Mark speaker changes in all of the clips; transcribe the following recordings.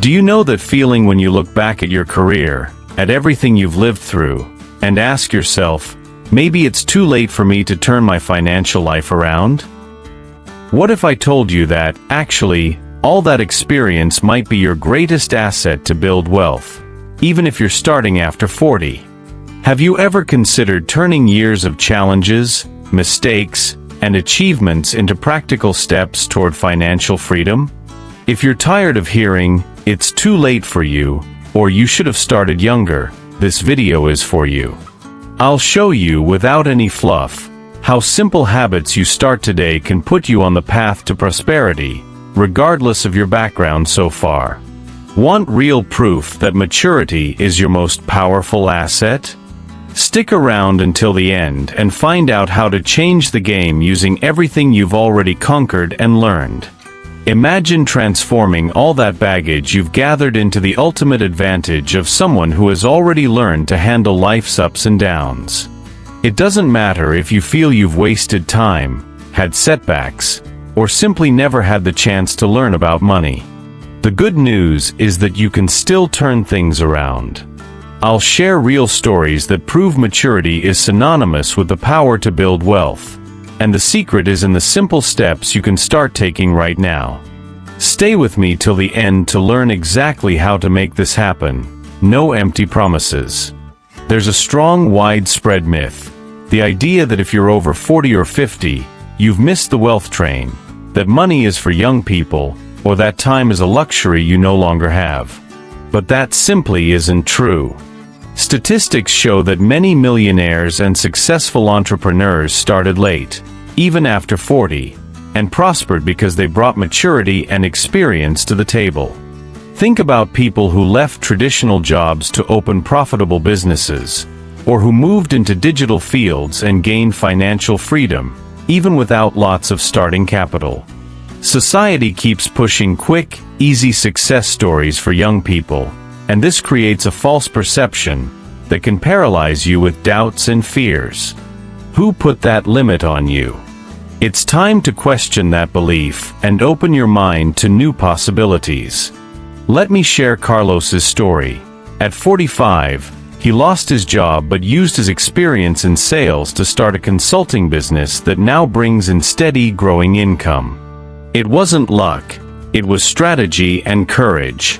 Speaker 1: Do you know that feeling when you look back at your career, at everything you've lived through, and ask yourself, maybe it's too late for me to turn my financial life around? What if I told you that, actually, all that experience might be your greatest asset to build wealth, even if you're starting after 40? Have you ever considered turning years of challenges, mistakes, and achievements into practical steps toward financial freedom? If you're tired of hearing, "It's too late for you," or "You should have started younger," this video is for you. I'll show you, without any fluff, how simple habits you start today can put you on the path to prosperity, regardless of your background so far. Want real proof that maturity is your most powerful asset? Stick around until the end and find out how to change the game using everything you've already conquered and learned. Imagine transforming all that baggage you've gathered into the ultimate advantage of someone who has already learned to handle life's ups and downs. It doesn't matter if you feel you've wasted time, had setbacks, or simply never had the chance to learn about money. The good news is that you can still turn things around. I'll share real stories that prove maturity is synonymous with the power to build wealth. And the secret is in the simple steps you can start taking right now. Stay with me till the end to learn exactly how to make this happen. No empty promises. There's a strong, widespread myth. The idea that if you're over 40 or 50, you've missed the wealth train, that money is for young people, or that time is a luxury you no longer have. But that simply isn't true. Statistics show that many millionaires and successful entrepreneurs started late, even after 40, and prospered because they brought maturity and experience to the table. Think about people who left traditional jobs to open profitable businesses, or who moved into digital fields and gained financial freedom, even without lots of starting capital. Society keeps pushing quick, easy success stories for young people, and this creates a false perception that can paralyze you with doubts and fears. Who put that limit on you? It's time to question that belief and open your mind to new possibilities. Let me share Carlos's story. At 45, he lost his job but used his experience in sales to start a consulting business that now brings in steady, growing income. It wasn't luck, it was strategy and courage.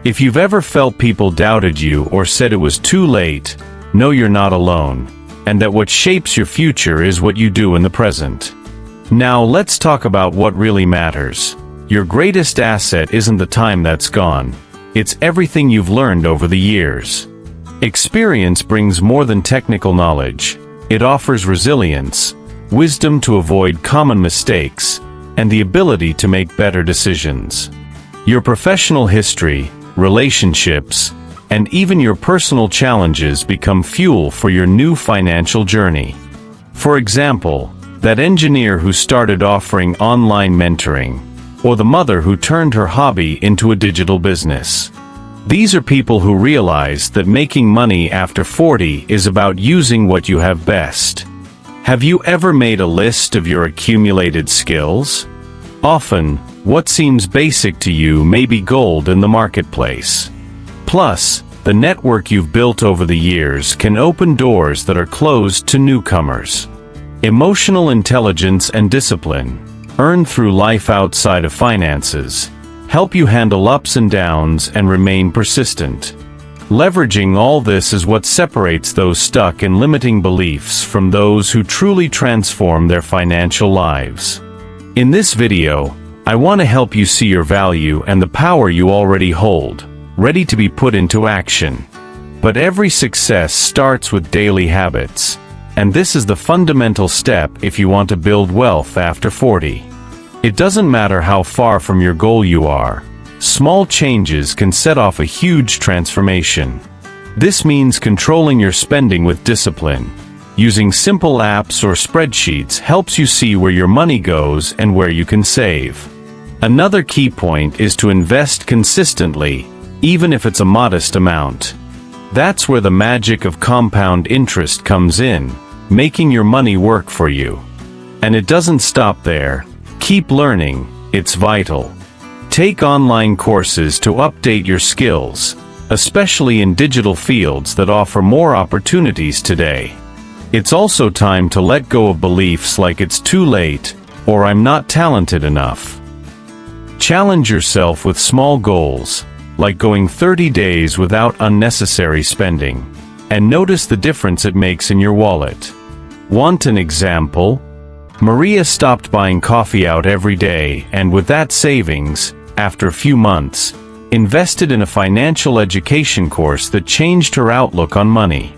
Speaker 1: If you've ever felt people doubted you or said it was too late, know you're not alone, and that what shapes your future is what you do in the present. Now let's talk about what really matters. Your greatest asset isn't the time that's gone. It's everything you've learned over the years. Experience brings more than technical knowledge. It offers resilience, wisdom to avoid common mistakes, and the ability to make better decisions. Your professional history, relationships, and even your personal challenges become fuel for your new financial journey. For example, that engineer who started offering online mentoring, or the mother who turned her hobby into a digital business. These are people who realize that making money after 40 is about using what you have best. Have you ever made a list of your accumulated skills? Often, what seems basic to you may be gold in the marketplace. Plus, the network you've built over the years can open doors that are closed to newcomers. Emotional intelligence and discipline, earned through life outside of finances, help you handle ups and downs and remain persistent. Leveraging all this is what separates those stuck in limiting beliefs from those who truly transform their financial lives. In this video, I want to help you see your value and the power you already hold, ready to be put into action. But every success starts with daily habits, and this is the fundamental step if you want to build wealth after 40. It doesn't matter how far from your goal you are. Small changes can set off a huge transformation. This means controlling your spending with discipline. Using simple apps or spreadsheets helps you see where your money goes and where you can save. Another key point is to invest consistently, even if it's a modest amount. That's where the magic of compound interest comes in, making your money work for you. And it doesn't stop there. Keep learning, it's vital. Take online courses to update your skills, especially in digital fields that offer more opportunities today. It's also time to let go of beliefs like it's too late, or I'm not talented enough. Challenge yourself with small goals, like going 30 days without unnecessary spending, and notice the difference it makes in your wallet. Want an example? Maria stopped buying coffee out every day and with that savings, after a few months, invested in a financial education course that changed her outlook on money.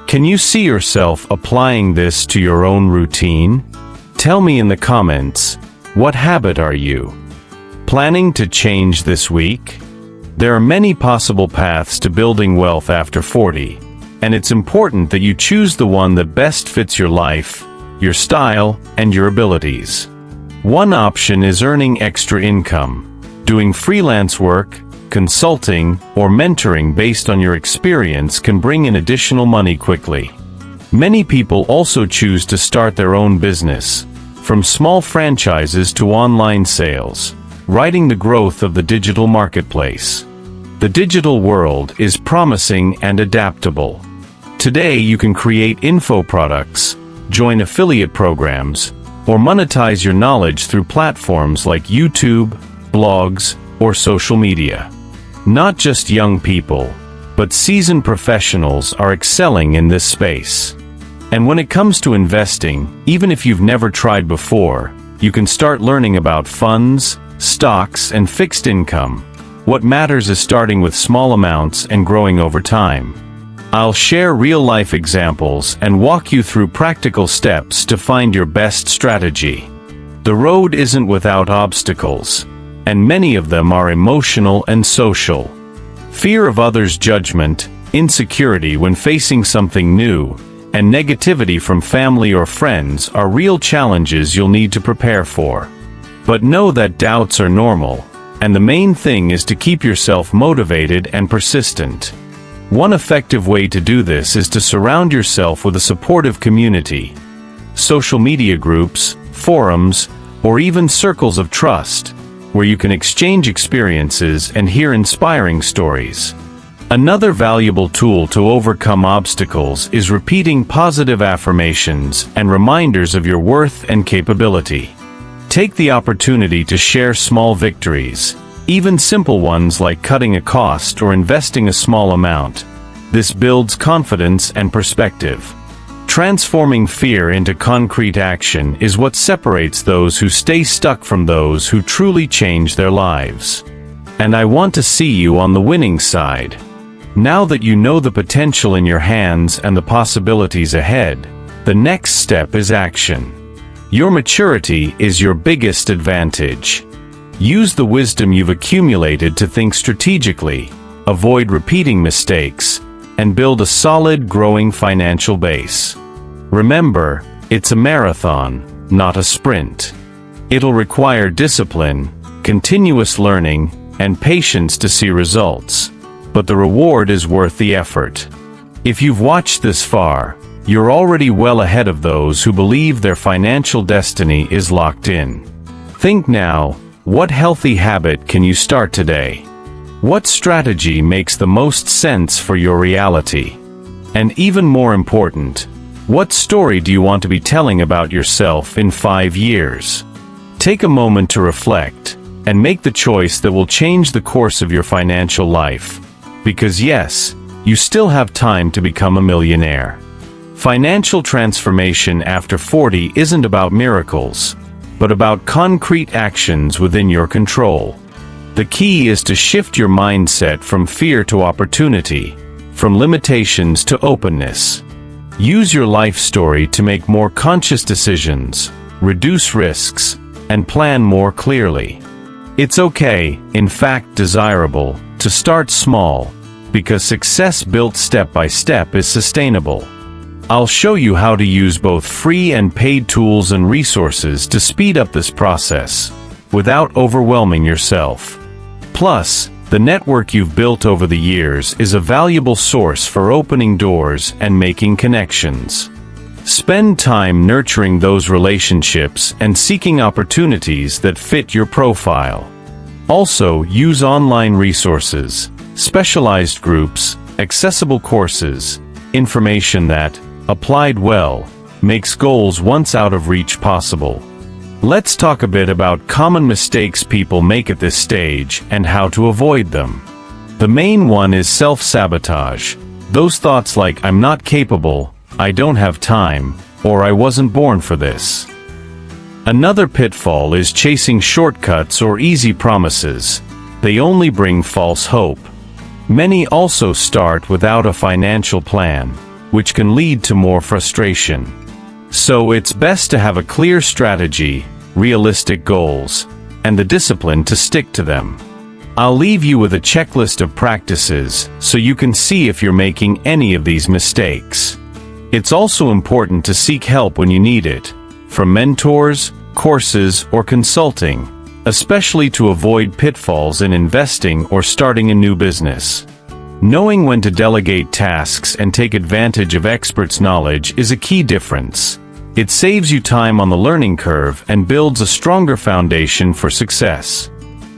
Speaker 1: Can you see yourself applying this to your own routine? Tell me in the comments, what habit are you planning to change this week? There are many possible paths to building wealth after 40, and it's important that you choose the one that best fits your life, your style, and your abilities. One option is earning extra income, doing freelance work, consulting, or mentoring based on your experience can bring in additional money quickly. Many people also choose to start their own business, from small franchises to online sales, riding the growth of the digital marketplace. The digital world is promising and adaptable. Today you can create info products, join affiliate programs, or monetize your knowledge through platforms like YouTube, blogs, or social media. Not just young people, but seasoned professionals are excelling in this space. And when it comes to investing, even if you've never tried before, you can start learning about funds, stocks, and fixed income. What matters is starting with small amounts and growing over time. I'll share real-life examples and walk you through practical steps to find your best strategy. The road isn't without obstacles, and many of them are emotional and social. Fear of others' judgment, insecurity when facing something new, and negativity from family or friends are real challenges you'll need to prepare for. But know that doubts are normal, and the main thing is to keep yourself motivated and persistent. One effective way to do this is to surround yourself with a supportive community. Social media groups, forums, or even circles of trust, where you can exchange experiences and hear inspiring stories. Another valuable tool to overcome obstacles is repeating positive affirmations and reminders of your worth and capability. Take the opportunity to share small victories, even simple ones like cutting a cost or investing a small amount. This builds confidence and perspective. Transforming fear into concrete action is what separates those who stay stuck from those who truly change their lives. And I want to see you on the winning side. Now that you know the potential in your hands and the possibilities ahead, the next step is action. Your maturity is your biggest advantage. Use the wisdom you've accumulated to think strategically, avoid repeating mistakes, and build a solid, growing financial base. Remember, it's a marathon, not a sprint. It'll require discipline, continuous learning, and patience to see results. But the reward is worth the effort. If you've watched this far, you're already well ahead of those who believe their financial destiny is locked in. Think now, what healthy habit can you start today? What strategy makes the most sense for your reality? And even more important, what story do you want to be telling about yourself in 5 years? Take a moment to reflect, and make the choice that will change the course of your financial life. Because yes, you still have time to become a millionaire. Financial transformation after 40 isn't about miracles, but about concrete actions within your control. The key is to shift your mindset from fear to opportunity, from limitations to openness. Use your life story to make more conscious decisions, reduce risks, and plan more clearly. It's okay, in fact desirable, to start small, because success built step by step is sustainable. I'll show you how to use both free and paid tools and resources to speed up this process, without overwhelming yourself. Plus, the network you've built over the years is a valuable source for opening doors and making connections. Spend time nurturing those relationships and seeking opportunities that fit your profile. Also, use online resources, specialized groups, accessible courses, information that, applied well, makes goals once out of reach possible. Let's talk a bit about common mistakes people make at this stage and how to avoid them. The main one is self-sabotage. Those thoughts like "I'm not capable," "I don't have time," or "I wasn't born for this." Another pitfall is chasing shortcuts or easy promises. They only bring false hope. Many also start without a financial plan, which can lead to more frustration. So it's best to have a clear strategy, realistic goals, and the discipline to stick to them. I'll leave you with a checklist of practices so you can see if you're making any of these mistakes. It's also important to seek help when you need it, from mentors, courses, or consulting, especially to avoid pitfalls in investing or starting a new business. Knowing when to delegate tasks and take advantage of experts' knowledge is a key difference. It saves you time on the learning curve and builds a stronger foundation for success.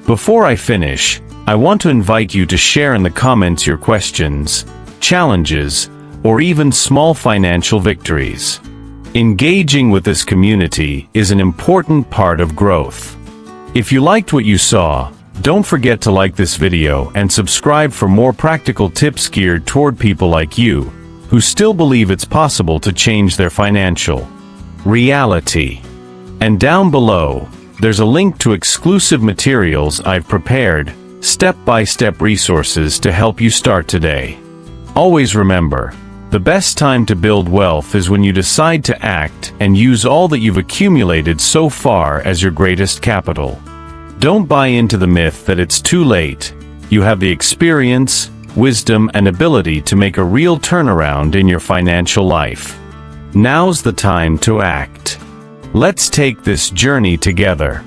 Speaker 1: Before I finish, I want to invite you to share in the comments your questions, challenges, or even small financial victories. Engaging with this community is an important part of growth. If you liked what you saw, don't forget to like this video and subscribe for more practical tips geared toward people like you, who still believe it's possible to change their financial reality. And down below, there's a link to exclusive materials I've prepared, step-by-step resources to help you start today. Always remember, the best time to build wealth is when you decide to act and use all that you've accumulated so far as your greatest capital. Don't buy into the myth that it's too late. You have the experience, wisdom, and ability to make a real turnaround in your financial life. Now's the time to act. Let's take this journey together.